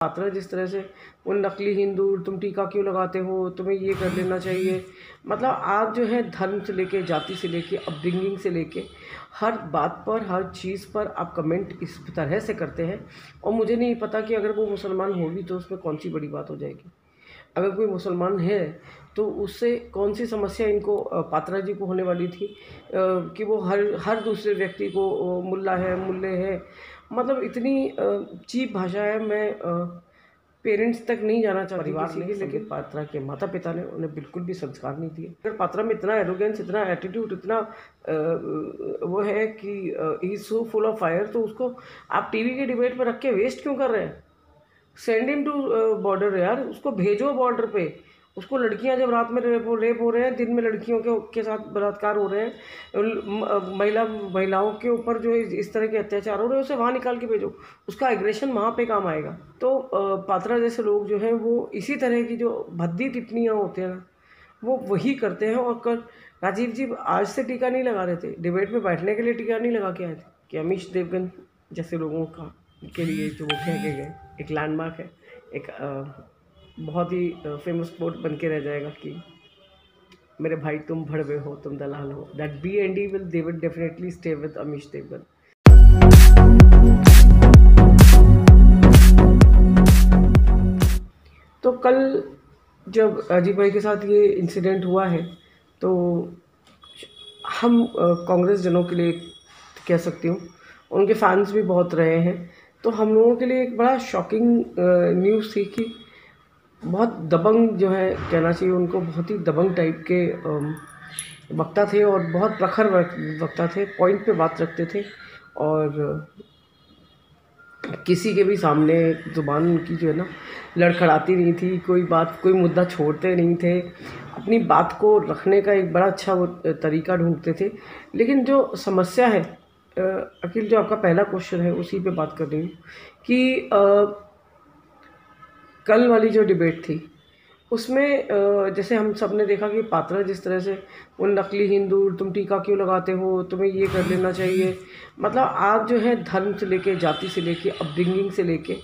पात्रा जिस तरह से वो नकली हिंदू, तुम टीका क्यों लगाते हो, तुम्हें ये कर लेना चाहिए। मतलब आप जो है धर्म से लेके, जाति से लेके, अपब्रिंगिंग से लेके हर बात पर, हर चीज़ पर आप कमेंट इस तरह से करते हैं। और मुझे नहीं पता कि अगर वो मुसलमान होगी तो उसमें कौन सी बड़ी बात हो जाएगी। अगर कोई मुसलमान है तो उससे कौन सी समस्या इनको पात्रा जी को होने वाली थी कि वो हर दूसरे व्यक्ति को मुल्ला है, मुल्ले है। मतलब इतनी चीप भाषा है। मैं पेरेंट्स तक नहीं जाना चाहती परिवार ने, लेकिन पात्रा के माता पिता ने उन्हें बिल्कुल भी संस्कार नहीं दिए। अगर पात्रा में इतना एरोगेंस, इतना एटीट्यूड, इतना वो है कि he is so full of fire, तो उसको आप टीवी के डिबेट पर रख के वेस्ट क्यों कर रहे हैं। सेंड हिम टू बॉर्डर यार, उसको भेजो बॉर्डर पे। उसको लड़कियां जब रात में रेप हो रहे हैं, दिन में लड़कियों के साथ बलात्कार हो रहे हैं, महिलाओं के ऊपर जो इस तरह के अत्याचार हो रहे हैं, उसे वहाँ निकाल के भेजो। उसका एग्रेशन वहाँ पे काम आएगा। तो पात्रा जैसे लोग जो हैं वो इसी तरह की जो भद्दी टिप्पणियाँ होते हैं ना, वो वही करते हैं। और कल राजीव जी आज से टीका नहीं लगा रहे थे, डिबेट में बैठने के लिए टीका नहीं लगा के आए थे कि अमीश देवगन जैसे लोगों का के लिए जो वो फेंके गए एक लैंडमार्क है, एक बहुत ही फेमस कोट बन के रह जाएगा कि मेरे भाई तुम भड़वे हो, तुम दलाल हो। That B and D will they will definitely stay with Amish Devgan. तो कल जब अजीब भाई के साथ ये इंसिडेंट हुआ है तो हम कांग्रेस जनों के लिए कह सकती हूँ, उनके फैंस भी बहुत रहे हैं, तो हम लोगों के लिए एक बड़ा शॉकिंग न्यूज़ थी कि बहुत दबंग जो है कहना चाहिए उनको, बहुत ही दबंग टाइप के वक्ता थे और बहुत प्रखर वक्ता थे, पॉइंट पे बात रखते थे और किसी के भी सामने ज़ुबान उनकी जो है ना लड़खड़ाती नहीं थी। कोई बात, कोई मुद्दा छोड़ते नहीं थे, अपनी बात को रखने का एक बड़ा अच्छा वो तरीका ढूंढते थे। लेकिन जो समस्या है अखिल, जो आपका पहला क्वेश्चन है उसी पे बात कर रही हूँ कि कल वाली जो डिबेट थी उसमें जैसे हम सब ने देखा कि पात्रा जिस तरह से वो नकली हिंदू, तुम टीका क्यों लगाते हो, तुम्हें ये कर लेना चाहिए। मतलब आप जो है धर्म से लेके, जाति से लेके, अपब्रिंगिंग से लेके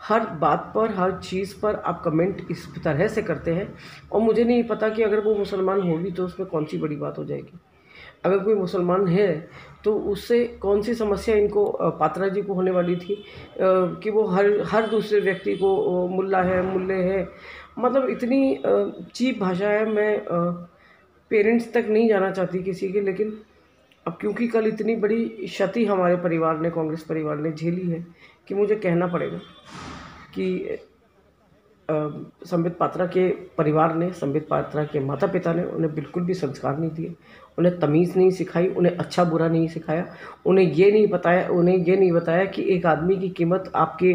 हर बात पर, हर चीज़ पर आप कमेंट इस तरह से करते हैं। और मुझे नहीं पता कि अगर वो मुसलमान होगी तो उसमें कौन सी बड़ी बात हो जाएगी। अगर कोई मुसलमान है तो उससे कौन सी समस्या इनको पात्रा जी को होने वाली थी कि वो हर दूसरे व्यक्ति को मुल्ला है, मुल्ले है। मतलब इतनी चीप भाषा है। मैं पेरेंट्स तक नहीं जाना चाहती किसी के, लेकिन अब क्योंकि कल इतनी बड़ी क्षति हमारे परिवार ने, कांग्रेस परिवार ने झेली है कि मुझे कहना पड़ेगा कि संबित पात्रा के परिवार ने, संबित पात्रा के माता पिता ने उन्हें बिल्कुल भी संस्कार नहीं दिए, उन्हें तमीज़ नहीं सिखाई, उन्हें अच्छा बुरा नहीं सिखाया, उन्हें ये नहीं बताया कि एक आदमी की कीमत आपके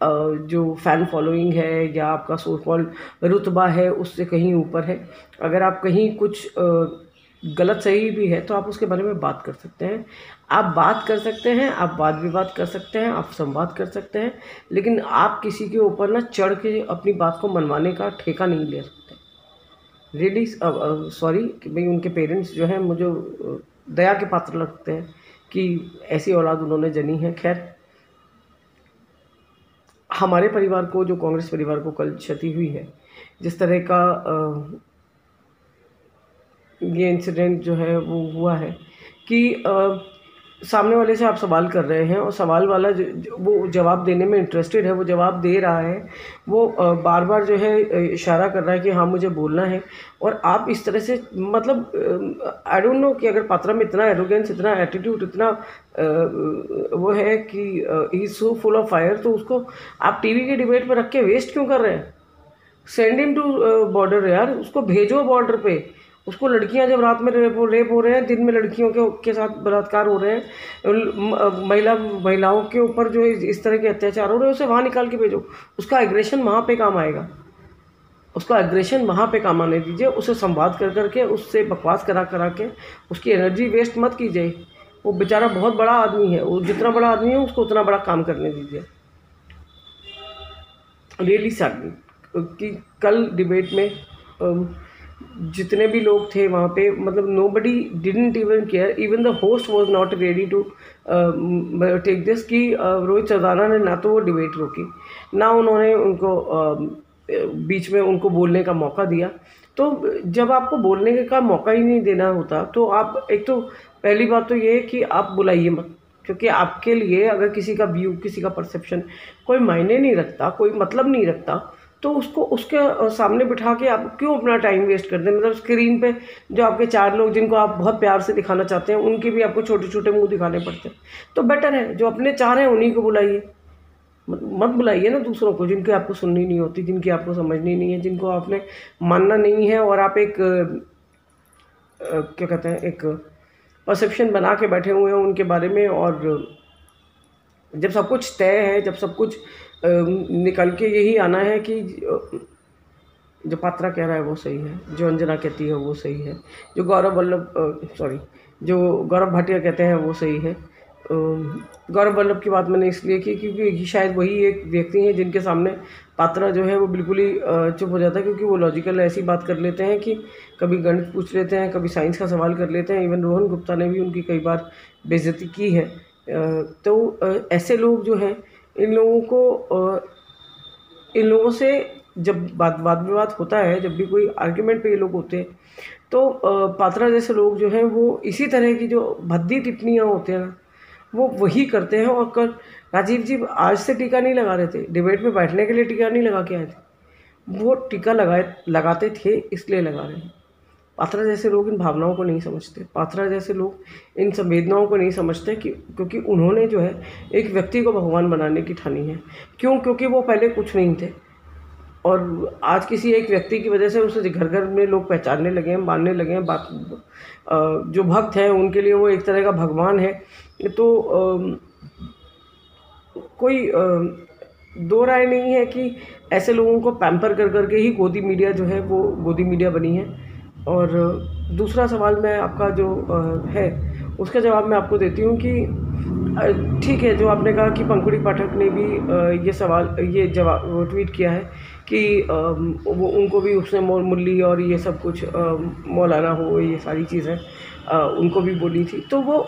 जो फ़ैन फॉलोइंग है या आपका सो कॉल्ड रुतबा है उससे कहीं ऊपर है। अगर आप कहीं कुछ गलत सही भी है तो आप उसके बारे में बात कर सकते हैं, आप बात कर सकते हैं, आप वाद विवाद कर सकते हैं, आप संवाद कर सकते हैं, लेकिन आप किसी के ऊपर ना चढ़ के अपनी बात को मनवाने का ठेका नहीं ले सकते। रियली सॉरी कि भाई उनके पेरेंट्स जो हैं मुझे दया के पात्र लगते हैं कि ऐसी औलाद उन्होंने जनी है। खैर, हमारे परिवार को, जो कांग्रेस परिवार को कल क्षति हुई है, जिस तरह का ये इंसिडेंट जो है वो हुआ है कि सामने वाले से आप सवाल कर रहे हैं और सवाल वाला वो जवाब देने में इंटरेस्टेड है, वो जवाब दे रहा है, वो बार बार जो है इशारा कर रहा है कि हाँ मुझे बोलना है, और आप इस तरह से मतलब आई डोंट नो कि अगर पात्रा में इतना एरोगेंस, इतना एटीट्यूड, इतना वो है कि he is so full of fire, तो उसको आप टीवी के डिबेट पर रख के वेस्ट क्यों कर रहे हैं। सेंड हिम टू बॉर्डर यार, उसको भेजो बॉर्डर पे। उसको लड़कियां जब रात में रेप हो रहे हैं, दिन में लड़कियों के साथ बलात्कार हो रहे हैं, महिलाओं के ऊपर जो इस तरह के अत्याचार हो रहे हैं, उसे वहाँ निकाल के भेजो। उसका एग्रेशन वहाँ पे काम आएगा, उसका एग्रेशन वहाँ पे काम आने दीजिए। उसे संवाद कर करके, उससे बकवास करा के उसकी एनर्जी वेस्ट मत कीजिए। वो बेचारा बहुत बड़ा आदमी है, वो जितना बड़ा आदमी है उसको उतना बड़ा काम करने दीजिए। रियली सैड कि कल डिबेट में जितने भी लोग थे वहाँ पे, मतलब nobody didn't even care, even the host was not ready to take this, कि रोहित चौधाना ने ना तो वो डिबेट रोकी, ना उन्होंने उनको बीच में उनको बोलने का मौका दिया। तो जब आपको बोलने का मौका ही नहीं देना होता, तो आप एक तो पहली बात तो ये है कि आप बुलाइए मत, क्योंकि आपके लिए अगर किसी का व्यू, किसी का परसेप्शन कोई मायने नहीं रखता, कोई मतलब नहीं रखता, तो उसको उसके सामने बिठा के आप क्यों अपना टाइम वेस्ट कर दें। मतलब स्क्रीन पे जो आपके 4 लोग जिनको आप बहुत प्यार से दिखाना चाहते हैं, उनके भी आपको छोटे छोटे मुंह दिखाने पड़ते हैं। तो बेटर है जो अपने 4 हैं उन्हीं को बुलाइए, मत बुलाइए ना दूसरों को, जिनकी आपको सुननी नहीं होती, जिनकी आपको समझनी नहीं है, जिनको आपने मानना नहीं है, और आप एक क्या कहते हैं, एक परसेप्शन बना के बैठे हुए हैं उनके बारे में। और जब सब कुछ तय है, जब सब कुछ निकल के यही आना है कि जो पात्रा कह रहा है वो सही है, जो अंजना कहती है वो सही है, जो जो गौरव भाटिया कहते हैं वो सही है। गौरव वल्लभ की बात मैंने इसलिए की क्योंकि शायद वही एक व्यक्ति हैं जिनके सामने पात्रा जो है वो बिल्कुल ही चुप हो जाता है, क्योंकि वो लॉजिकल ऐसी बात कर लेते हैं कि कभी गणित पूछ लेते हैं, कभी साइंस का सवाल कर लेते हैं। इवन रोहन गुप्ता ने भी उनकी कई बार बेइज्जती की है। तो ऐसे लोग जो हैं, इन लोगों से जब वाद विवाद होता है, जब भी कोई आर्ग्यूमेंट पे ये लोग होते हैं, तो पात्रा जैसे लोग जो हैं वो इसी तरह की जो भद्दी टिप्पणियाँ होते हैं ना, वो वही करते हैं। और कल राजीव जी आज से टीका नहीं लगा रहे थे, डिबेट में बैठने के लिए टीका नहीं लगा के आए थे, वो टीका लगाते थे इसलिए लगा रहे हैं। पात्रा जैसे लोग इन भावनाओं को नहीं समझते, पात्रा जैसे लोग इन संवेदनाओं को नहीं समझते, कि क्योंकि उन्होंने जो है एक व्यक्ति को भगवान बनाने की ठानी है। क्यों? क्योंकि वो पहले कुछ नहीं थे, और आज किसी एक व्यक्ति की वजह से उसे घर घर में लोग पहचानने लगे हैं, मानने लगे हैं। बात जो भक्त हैं उनके लिए वो एक तरह का भगवान है। तो कोई दो राय नहीं है कि ऐसे लोगों को पैम्पर कर करके ही गोदी मीडिया जो है वो गोदी मीडिया बनी है। और दूसरा सवाल मैं आपका जो है उसका जवाब मैं आपको देती हूँ कि ठीक है, जो आपने कहा कि पंखुड़ी पाठक ने भी ये जवाब वो ट्वीट किया है कि वो उनको भी उसने मुरली और ये सब कुछ मौलाना हो, ये सारी चीज़ें उनको भी बोली थी। तो वो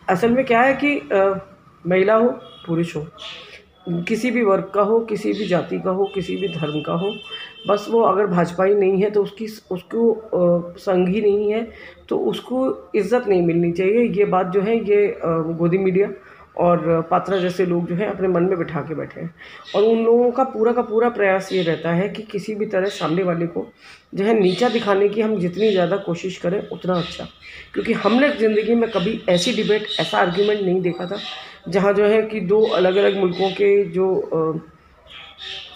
असल में क्या है कि महिला हो पुरुष हो, किसी भी वर्ग का हो, किसी भी जाति का हो, किसी भी धर्म का हो, बस वो अगर भाजपाई नहीं है तो उसको संग ही नहीं है, तो उसको इज़्ज़त नहीं मिलनी चाहिए। ये बात जो है ये गोदी मीडिया और पात्रा जैसे लोग जो हैं अपने मन में बिठा के बैठे हैं। और उन लोगों का पूरा प्रयास ये रहता है कि किसी भी तरह सामने वाले को जो है नीचा दिखाने की हम जितनी ज़्यादा कोशिश करें उतना अच्छा। क्योंकि हमने ज़िंदगी में कभी ऐसी डिबेट, ऐसा आर्ग्यूमेंट नहीं देखा था जहाँ जो है कि दो अलग अलग मुल्कों के जो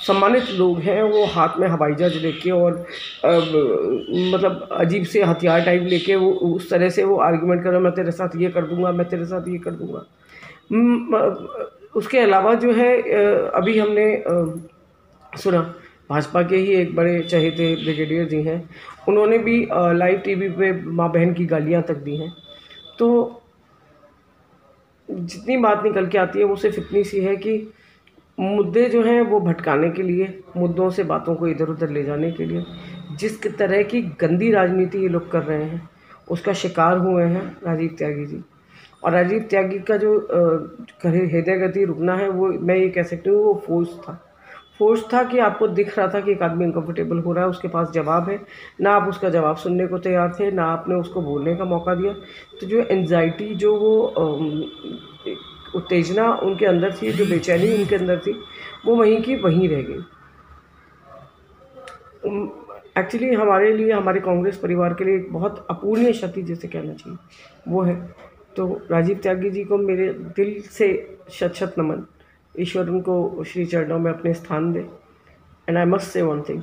सम्मानित लोग हैं वो हाथ में हवाई जहाज लेके और मतलब अजीब से हथियार टाइप लेके वो उस तरह से वो आर्ग्यूमेंट कर रहे हैं, मैं तेरे साथ ये कर दूंगा, मैं तेरे साथ ये कर दूंगा। उसके अलावा जो है अभी हमने सुना भाजपा के ही एक बड़े चहेते ब्रिगेडियर जी हैं, उन्होंने भी लाइव टीवी पे माँ बहन की गालियाँ तक दी हैं। तो जितनी बात निकल के आती है वो सिर्फ इतनी सी है कि मुद्दे जो हैं वो भटकाने के लिए, मुद्दों से बातों को इधर उधर ले जाने के लिए जिस तरह की गंदी राजनीति ये लोग कर रहे हैं उसका शिकार हुए हैं राजीव त्यागी जी। और राजीव त्यागी का जो हृदय गति रुकना है वो मैं ये कह सकती हूँ वो फोर्स था कि आपको दिख रहा था कि एक आदमी अनकम्फर्टेबल हो रहा है, उसके पास जवाब है, ना आप उसका जवाब सुनने को तैयार थे, ना आपने उसको बोलने का मौका दिया। तो जो एंजाइटी, जो वो उत्तेजना उनके अंदर थी, जो बेचैनी उनके अंदर थी, वो वहीं की वहीं रह गई। एक्चुअली हमारे लिए, हमारे कांग्रेस परिवार के लिए एक बहुत अपूर्णीय क्षति जैसे कहना चाहिए वो है। तो राजीव त्यागी जी को मेरे दिल से शत शत नमन। ईश्वर उनको श्री चरणों में अपने स्थान दे। And I must say one thing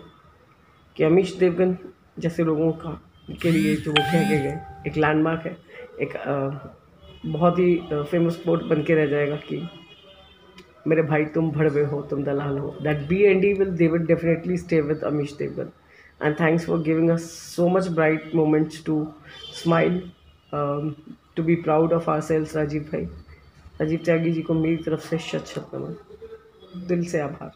कि अमीश देवगन जैसे लोगों का के लिए जो वो कह के गए एक लैंडमार्क है, एक बहुत ही फेमस कोट बन के रह जाएगा कि मेरे भाई तुम भड़वे हो, तुम दलाल हो। That B&D they will definitely stay with Amish Devgan. And thanks for giving us so much bright moments to smile, to be proud of ourselves, Rajiv भाई। राजीव त्यागी जी को मेरी तरफ से शत शत नमन, दिल से आभार।